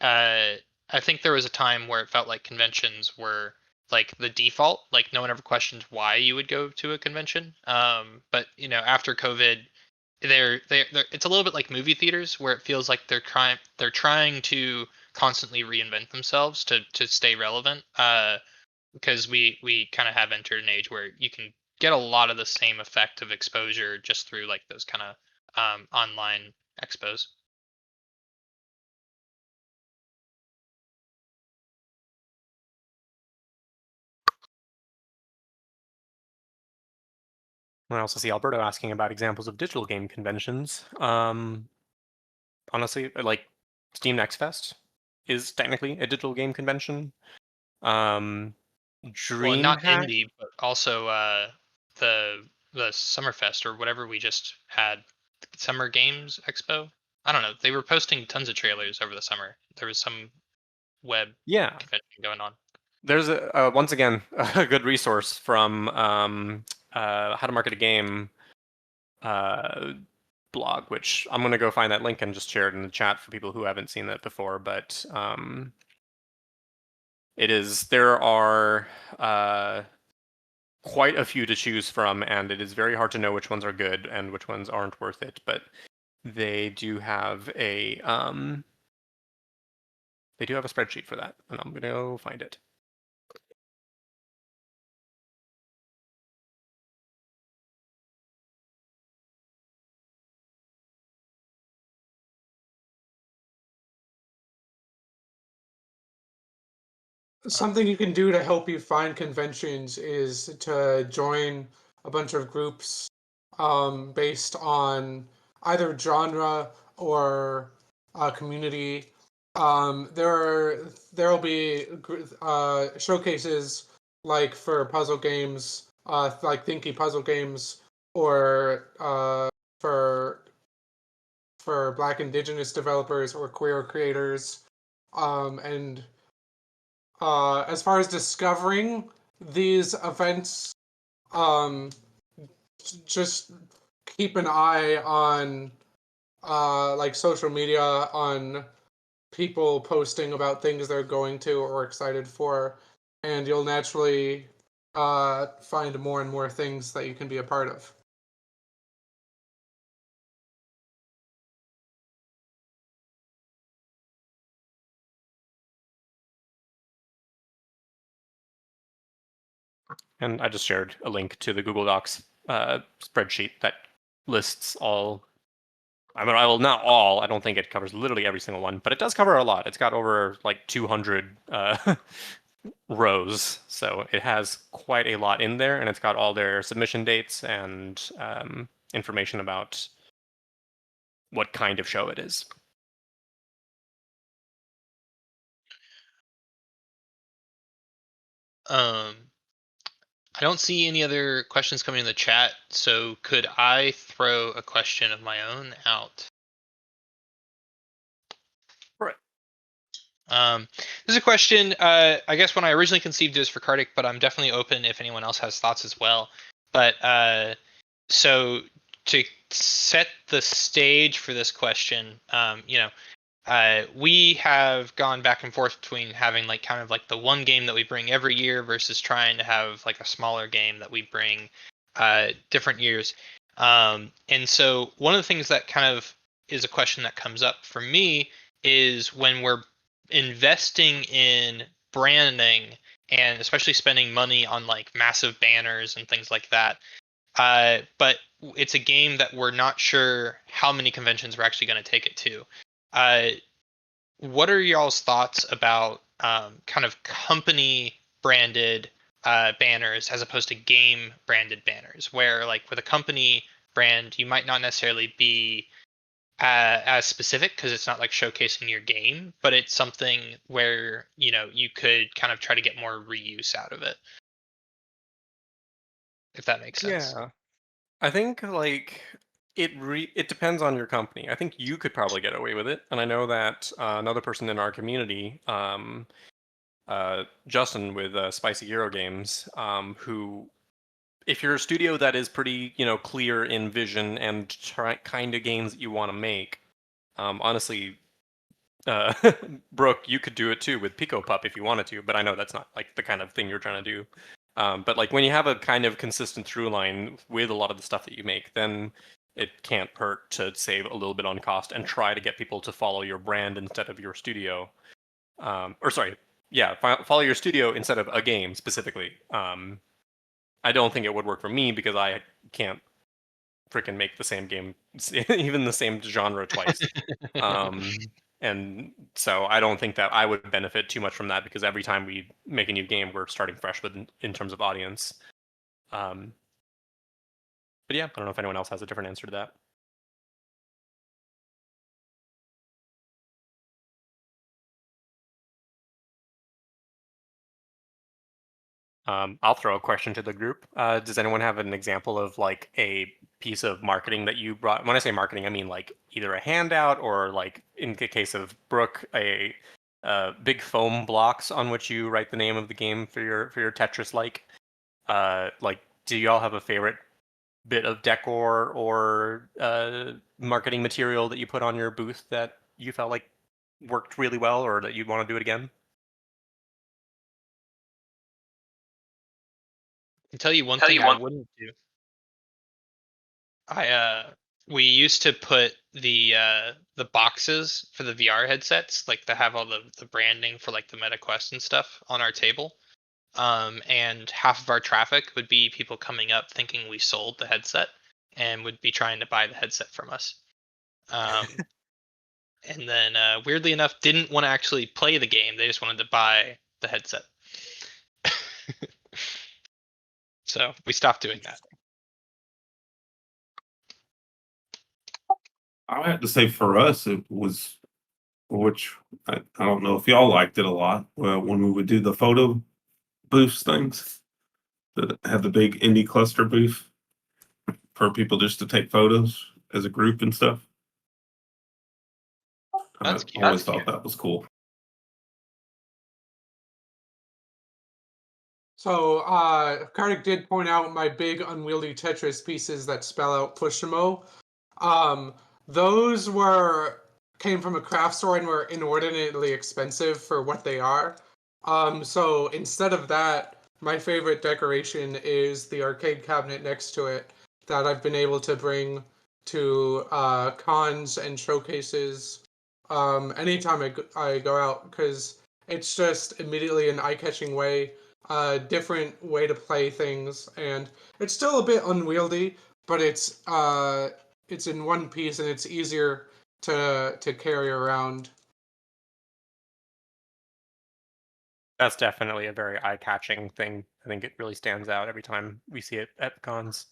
uh, I think there was a time where it felt like conventions were like the default. Like no one ever questioned why you would go to a convention. But after COVID, they're it's a little bit like movie theaters where it feels like they're trying to constantly reinvent themselves to stay relevant. Because we kind of have entered an age where you can get a lot of the same effect of exposure just through like those kind of online expos. I also see Alberto asking about examples of digital game conventions. Honestly, like Steam Next Fest is technically a digital game convention. Um, Well, not DreamHack, indie, but also the Summerfest or whatever we just had, Summer Games Expo. I don't know. They were posting tons of trailers over the summer. There was some web yeah. convention going on. There's once again a good resource from How to Market a Game uh, blog, which I'm gonna go find that link and just share it in the chat for people who haven't seen that before. But there are quite a few to choose from, and it is very hard to know which ones are good and which ones aren't worth it. But they do have a spreadsheet for that, and I'm gonna go find it. Something you can do to help you find conventions is to join a bunch of groups based on either genre or community. There'll be showcases like for puzzle games, like Thinky puzzle games, or for Black Indigenous developers or queer creators, and as far as discovering these events, um, just keep an eye on like social media on people posting about things they're going to or excited for, and you'll naturally find more and more things that you can be a part of. And I just shared a link to the Google Docs spreadsheet that lists all. I mean, not all. I don't think it covers literally every single one, but it does cover a lot. It's got over like 200 rows, so it has quite a lot in there, and it's got all their submission dates and information about what kind of show it is. I don't see any other questions coming in the chat, so could I throw a question of my own out? Right. This is a question. I guess when I originally conceived it was for Kartik, but I'm definitely open if anyone else has thoughts as well. But so to set the stage for this question, we have gone back and forth between having like kind of like the one game that we bring every year versus trying to have like a smaller game that we bring different years. And so one of the things that kind of is a question that comes up for me is when we're investing in branding and especially spending money on like massive banners and things like that. But it's a game that we're not sure how many conventions we're actually going to take it to. What are y'all's thoughts about kind of company branded banners as opposed to game branded banners, where like with a company brand, you might not necessarily be as specific because it's not like showcasing your game, but it's something where you could kind of try to get more reuse out of it, if that makes sense. Yeah, I think like it depends on your company. I think you could probably get away with it, and I know that another person in our community, Justin with Spicy Hero Games, who, if you're a studio that is pretty clear in vision and kind of games that you want to make, honestly, uh, Brooke, you could do it too with Pico Pup if you wanted to, but I know that's not like the kind of thing you're trying to do. But like when you have a kind of consistent through line with a lot of the stuff that you make, then it can't hurt to save a little bit on cost and try to get people to follow your brand instead of your studio. Or sorry, yeah, follow your studio instead of a game specifically. I don't think it would work for me because I can't freaking make the same game, even the same genre twice. And so I don't think that I would benefit too much from that because every time we make a new game, we're starting fresh with in terms of audience. But yeah, I don't know if anyone else has a different answer to that. I'll throw a question to the group. Does anyone have an example of like a piece of marketing that you brought? When I say marketing, I mean like either a handout or like in the case of Brooke, a big foam blocks on which you write the name of the game for your Tetris like. Like, do y'all have a favorite bit of decor or marketing material that you put on your booth that you felt like worked really well or that you'd want to do it again? I can tell you one thing I wouldn't do. We used to put the boxes for the VR headsets, like that have all the branding for like the MetaQuest and stuff on our table. And half of our traffic would be people coming up thinking we sold the headset and would be trying to buy the headset from us. And then weirdly enough, didn't want to actually play the game. They just wanted to buy the headset. So we stopped doing that. I have to say for us, it was, which I don't know if y'all liked it a lot, when we would do the photo booths things that have the big indie cluster booth for people just to take photos as a group and stuff. That's I cute. always thought that was cool. So, Kartik did point out my big unwieldy Tetris pieces that spell out Pushimo. Those came from a craft store and were inordinately expensive for what they are. So instead of that, my favorite decoration is the arcade cabinet next to it that I've been able to bring to cons and showcases anytime I go out, because it's just immediately an eye-catching way a different way to play things, and it's still a bit unwieldy, but it's in one piece and it's easier to carry around. That's definitely a very eye-catching thing. I think it really stands out every time we see it at cons.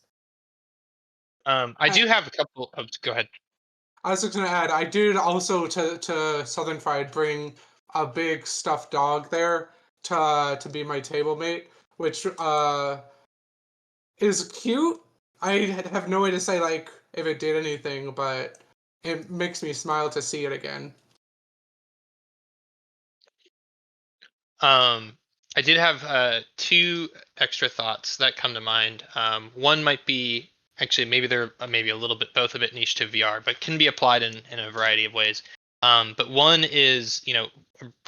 I do have a couple of. Go ahead. I was just gonna add, I did also to Southern Fried bring a big stuffed dog there to be my table mate, which is cute. I have no way to say like if it did anything, but it makes me smile to see it again. I did have two extra thoughts that come to mind. One might be actually maybe they're maybe a little bit both a bit niche to VR, but can be applied in a variety of ways. But one is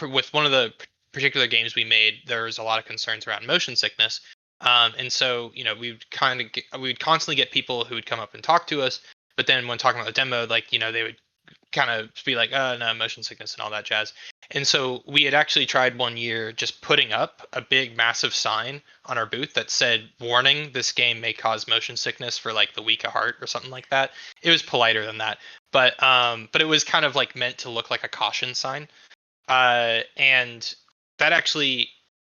with one of the particular games we made, there was a lot of concerns around motion sickness. And so we'd constantly get people who would come up and talk to us, but then when talking about the demo, like they would kind of be like, oh no, motion sickness and all that jazz. And so we had actually tried one year just putting up a big massive sign on our booth that said, warning, this game may cause motion sickness for like the weak of heart or something like that. It was politer than that. But it was kind of like meant to look like a caution sign. And that actually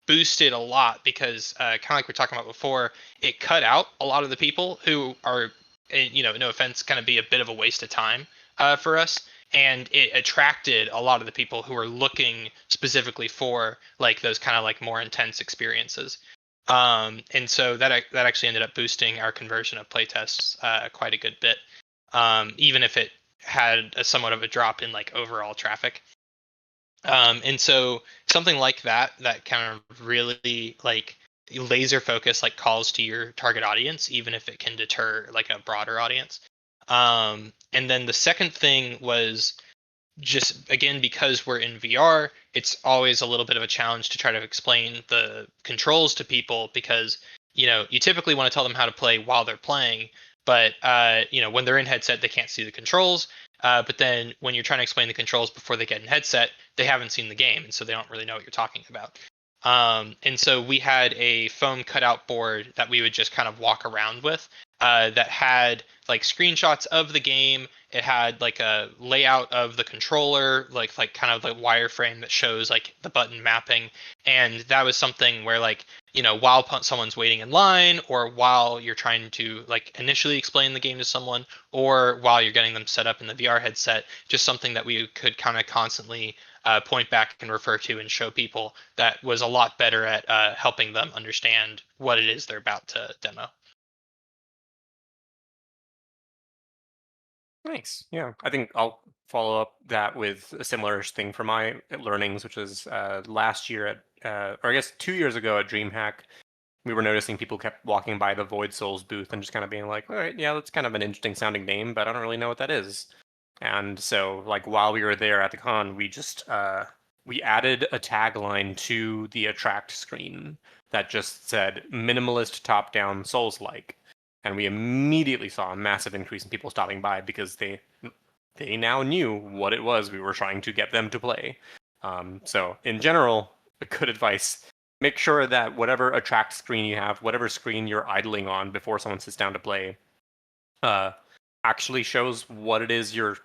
boosted a lot because kind of like we are talking about before, it cut out a lot of the people who are, no offense, kind of be a bit of a waste of time for us, and it attracted a lot of the people who are looking specifically for like those kind of like more intense experiences. And so that actually ended up boosting our conversion of playtests quite a good bit, even if it had a somewhat of a drop in like overall traffic. And so something like that kind of really like laser focus like calls to your target audience, even if it can deter like a broader audience. And then the second thing was just again because we're in VR, it's always a little bit of a challenge to try to explain the controls to people because you typically want to tell them how to play while they're playing, but when they're in headset they can't see the controls. But then when you're trying to explain the controls before they get in headset, they haven't seen the game, and so they don't really know what you're talking about. And so we had a foam cutout board that we would just kind of walk around with that had like screenshots of the game. It had like a layout of the controller, like kind of like wireframe that shows like the button mapping. And that was something where like while someone's waiting in line, or while you're trying to like initially explain the game to someone, or while you're getting them set up in the VR headset, just something that we could kind of constantly point back and refer to and show people that was a lot better at helping them understand what it is they're about to demo. Nice. Yeah, I think I'll follow up that with a similar thing for my learnings, which is last year at, or I guess 2 years ago at DreamHack, we were noticing people kept walking by the Void Souls booth and just kind of being like, all right, yeah, that's kind of an interesting sounding name, but I don't really know what that is. And so, like, while we were there at the con, we just we added a tagline to the attract screen that just said minimalist top-down Souls-like, and we immediately saw a massive increase in people stopping by because they now knew what it was we were trying to get them to play. So, in general, good advice. Make sure that whatever attract screen you have, whatever screen you're idling on before someone sits down to play, actually shows what it is you're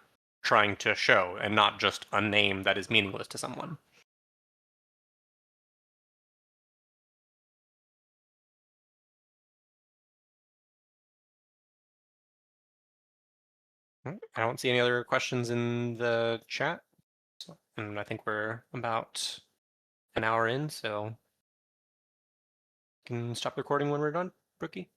trying to show and not just a name that is meaningless to someone. I don't see any other questions in the chat. And I think we're about an hour in, so you can stop recording when we're done, Brookie.